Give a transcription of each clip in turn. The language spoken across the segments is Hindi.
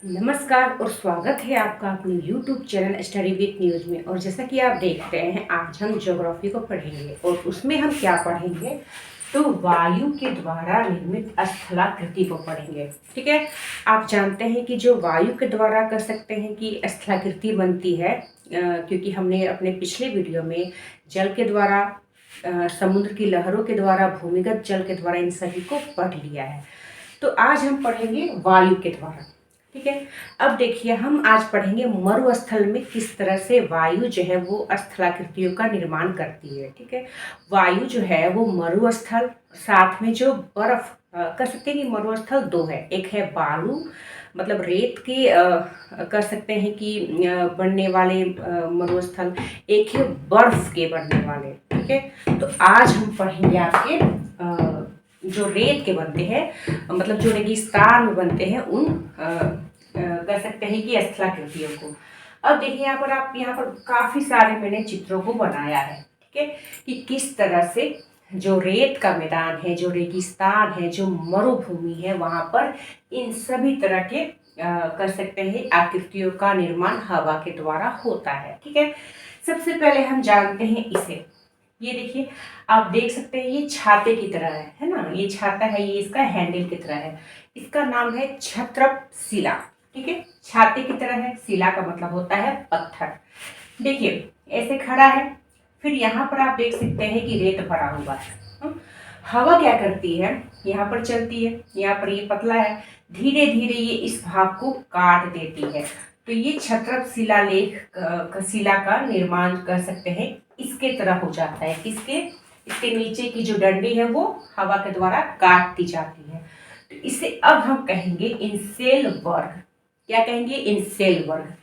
नमस्कार और स्वागत है आपका अपने YouTube channel study with news में। और जैसा कि आप देख रहे हैं, आज हम ज्योग्राफी को पढ़ेंगे और उसमें हम क्या पढ़ेंगे, तो वायु के द्वारा निर्मित स्थलाकृति को पढ़ेंगे। ठीक है। आप जानते हैं कि जो वायु के द्वारा कर सकते हैं कि स्थलाकृति बनती है, क्योंकि हमने अपने पिछले वीडियो में जल के द्वारा, समुद्र की लहरों के द्वारा, भूमिगत जल के द्वारा इन सभी को पढ़ लिया है। तो आज हम पढ़ेंगे वायु के द्वारा। ठीक है। अब देखिए, हम आज पढ़ेंगे मरुस्थल में किस तरह से वायु जो है वो स्थलाकृतियों का निर्माण करती है। ठीक है। वायु जो है वो मरुस्थल, साथ में जो बर्फ, कर सकते हैं कि मरुस्थल दो है। एक है बालू, मतलब रेत के, कर सकते हैं कि बनने वाले मरुस्थल। एक है बर्फ के बनने वाले। ठीक है। तो आज हम पढ़ेंगे आपके जो रेत के बनते हैं, मतलब जो रेगिस्तान में बनते हैं, उन कर सकते हैं कि स्थलाकृतियों को। अब देखिए, आप यहाँ पर काफी सारे मैंने चित्रों को बनाया है। ठीक है। कि किस तरह से जो रेत का मैदान है, जो रेगिस्तान है, जो मरुभूमि है, वहां पर इन सभी तरह के कर सकते हैं आकृतियों का निर्माण हवा के द्वारा होता है। ठीक है। सबसे पहले हम जानते हैं इसे। ये देखिए, आप देख सकते हैं, ये छाते की तरह है ना। ये छाता है, ये इसका हैंडल की तरह है। इसका नाम है छत्रप शिला। ठीक है। छाते की तरह है, शिला का मतलब होता है पत्थर। देखिए, ऐसे खड़ा है, फिर यहाँ पर आप देख सकते हैं कि रेत भरा हुआ है। हवा क्या करती है, यहाँ पर चलती है, यहाँ पर ये पतला है, धीरे धीरे ये इस भाग को काट देती है। तो ये छत्रप शिलालेख, शिला का निर्माण कर सकते हैं, इसके तरह हो जाता है। किसके? इसके नीचे की जो डंडी है वो हवा के द्वारा काटती जाती है। तो इसे अब हम कहेंगे इंसेल वर्ग। क्या कहेंगे? इंसेल वर्ग।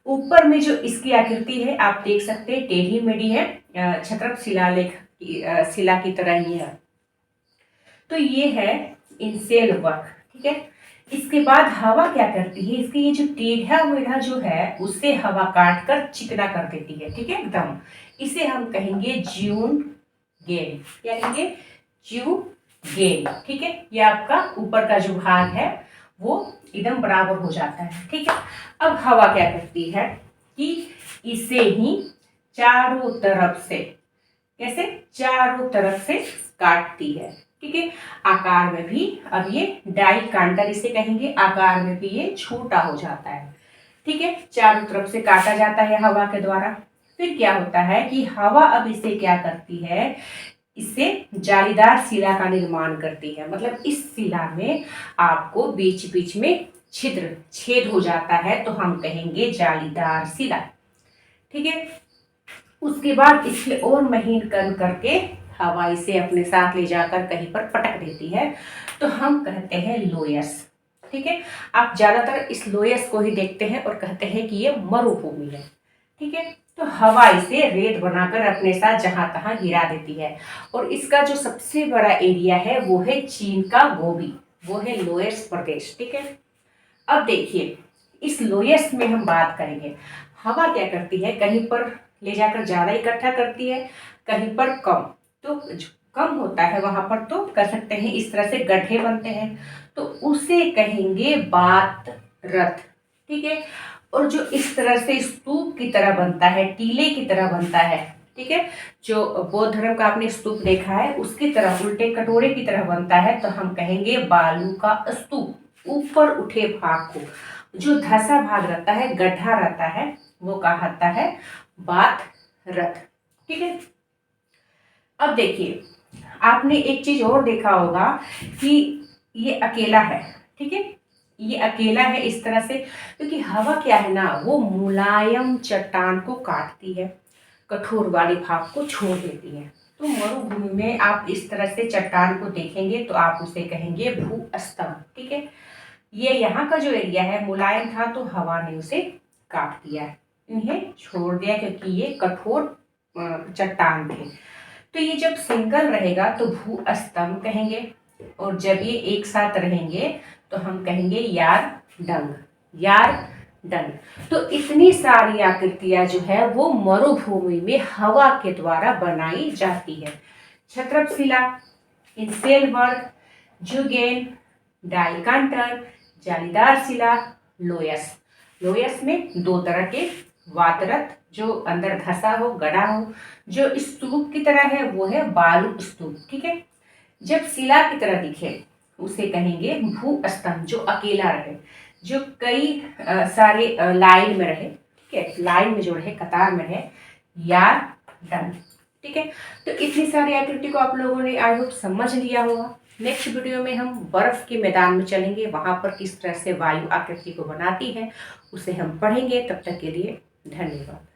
ऊपर में जो इसकी आकृति है आप देख सकते हैं, टेढ़ी मेढ़ी है, छत्रप शिलालेख शिला की तरह ही है। तो ये है इंसेल वर्ग। ठीक है। इसके बाद हवा क्या करती है, इसकी ये जो टेढ़ा मेढ़ा जो है उसे हवा काट कर चिकना कर देती है। ठीक है, एकदम। इसे हम कहेंगे ज्यून गेन। क्या कहेंगे? ज्यू गेन। ठीक है। ये आपका ऊपर का जो भाग है वो एकदम बराबर हो जाता है। ठीक है। अब हवा क्या करती है कि इसे ही चारों तरफ से, कैसे? चारों तरफ से काटती है। ठीक है। आकार में भी, अब ये डाइकांटर इसे कहेंगे, आकार में भी ये छोटा हो जाता है। ठीक है। चारों तरफ से काटा जाता है हवा के द्वारा। फिर क्या होता है कि हवा अब इसे क्या करती है, इससे जालीदार शिला का निर्माण करती है। मतलब इस शिला में आपको बीच बीच में छिद्र, छेद हो जाता है, तो हम कहेंगे जालीदार शिला। ठीक है। उसके बाद इसे और महीन करके हवा इसे अपने साथ ले जाकर कहीं पर पटक देती है, तो हम कहते हैं लोयस। ठीक है। आप ज्यादातर इस लोयस को ही देखते हैं और कहते हैं कि ये मरुभूमि है। ठीक है। तो हवा इसे रेत बनाकर अपने साथ जहां तहां गिरा देती है। और इसका जो सबसे बड़ा एरिया है वो है चीन का गोबी, वो है लोयस प्रदेश। ठीक है। अब देखिए, इस लोयस में हम बात करेंगे। हवा क्या करती है, कहीं पर ले जाकर ज्यादा इकट्ठा करती है, कहीं पर कम। तो जो कम होता है वहां पर तो कर सकते हैं इस तरह से गड्ढे बनते हैं, तो उसे कहेंगे बात रथ। ठीक है। और जो इस तरह से स्तूप की तरह बनता है, टीले की तरह बनता है, ठीक है, जो बौद्ध धर्म का आपने स्तूप देखा है उसकी तरह, उल्टे कटोरे की तरह बनता है, तो हम कहेंगे बालू का स्तूप। ऊपर उठे भाग को, जो धसा भाग रहता है, गड्ढा रहता है, वो कहता है बात रथ। ठीक है। अब देखिए, आपने एक चीज और देखा होगा कि ये अकेला है। ठीक है। ये अकेला है इस तरह से, क्योंकि हवा क्या है ना, वो मुलायम चट्टान को काटती है, कठोर वाले भाग को छोड़ देती है। तो मरुभूमि में आप इस तरह से चट्टान को देखेंगे तो आप उसे कहेंगे भूस्तंभ। ठीक है। ये यहाँ का जो एरिया है मुलायम था, तो हवा ने उसे काट दिया, इन्हें छोड़ दिया, क्योंकि ये कठोर चट्टान थे। तो ये जब सिंगल रहेगा तो भूस्तंभ कहेंगे, और जब ये एक साथ रहेंगे तो हम कहेंगे यार डंग, यार डंग। तो इतनी सारी आकृतियां जो है वो मरुभूमि में हवा के द्वारा बनाई जाती है। छत्रप शिला, इंसेल वर्ग, जुगेन, डाइकांटर, जालीदार शिला, लोयस। लोयस में दो तरह के वातरत, जो अंदर धसा हो, गड़ा हो। जो स्तूप की तरह है वो है बालू स्तूप, ठीक है। जब शिला की तरह दिखे उसे कहेंगे भू स्तंभ, जो अकेला रहे, जो कई सारे लाइन में रहे, ठीक है, लाइन में जो रहे, कतार में रहे, या डन, ठीक है। तो इतनी सारी एक्टिविटी को आप लोगों ने आई होप समझ लिया होगा। नेक्स्ट वीडियो में हम बर्फ के मैदान में चलेंगे, वहां पर किस तरह से वायु आकृति को बनाती है उसे हम पढ़ेंगे। तब तक के लिए धन्यवाद।